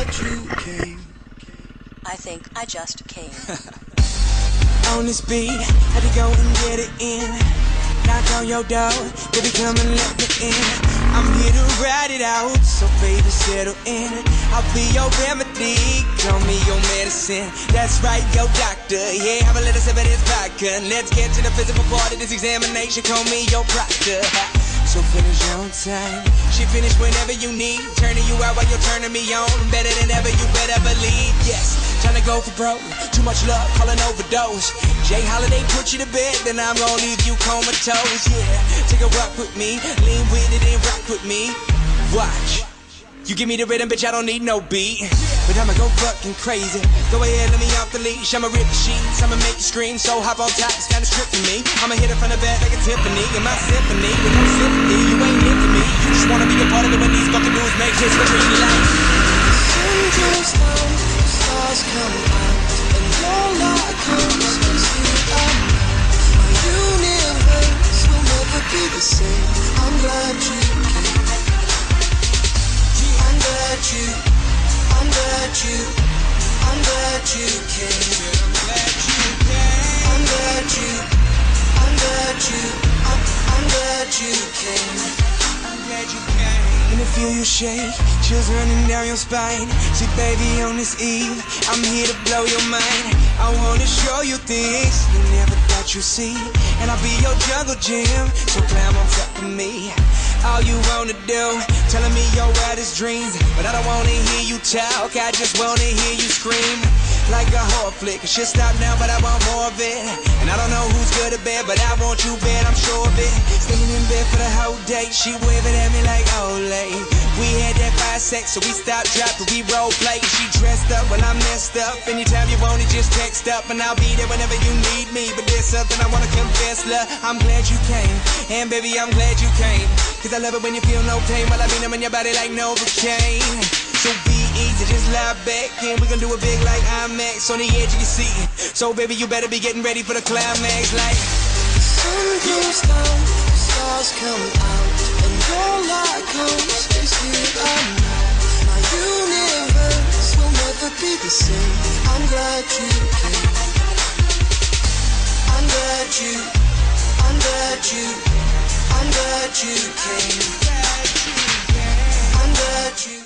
glad you came. I think I just came. On this beat, had to go and get it in. Knock on your door, baby, come and let me in. I'm here to ride it out, so baby, settle in. I'll be your remedy, call me your medicine. That's right, your doctor, yeah, have a little sip of this vodka. Let's get to the physical part of this examination, call me your proctor. So finish on time, she finish whenever you need. Turning you out while you're turning me on. Better than ever, you better believe. Yes, trying to go for broke, too much love, calling overdose. Jay Holiday put you to bed, then I'm gonna leave you comatose. Yeah, take a walk with me, lean with it and rock with me. Watch, you give me the rhythm, bitch, I don't need no beat. But I'ma go fucking crazy. Go ahead, let me off the leash. I'ma rip the sheets, I'ma make you scream. So hop on top, it's kinda strip for me. I'ma hit it from the back like a Tiffany. In my symphony, with no sympathy, you ain't into me. You just wanna be a part of it when these fucking dudes make history. Like sun goes down, the stars come out, and all that comes is you and me. My universe will never be the same. I'm glad you came. I'm glad you came. I'm glad you came. I'm glad you came. When I feel you shake, chills running down your spine. See, baby, on this eve, I'm here to blow your mind. I wanna show you things you never thought you'd see. And I'll be your jungle gym, so climb on top of me. All you wanna do, telling me your wildest dreams. But I don't wanna hear you talk, I just wanna hear you scream. Like a horror flick, it should stop now, but I want more of it. And I don't know who's good or bad, but I want you bad, I'm sure of it. Staying in bed for the whole day, she waving at me like Olay. We had that 5 sex, so we stopped, dropped, and we role play. She dressed up when I'm messed up. Anytime you want it, just text up, and I'll be there whenever you need me. But there's something I wanna confess, love, I'm glad you came. And baby, I'm glad you came. Cause I love it when you feel no pain, while I mean them in your body like Novocaine. So be easy, just lie back, and we gon' do it big like IMAX on the edge of your seat. So baby, you better be getting ready for the climax. Like the sun goes down, the stars come out, and all that comes is you and me. My universe will never be the same. I'm glad you came. I'm glad you came. I'm glad you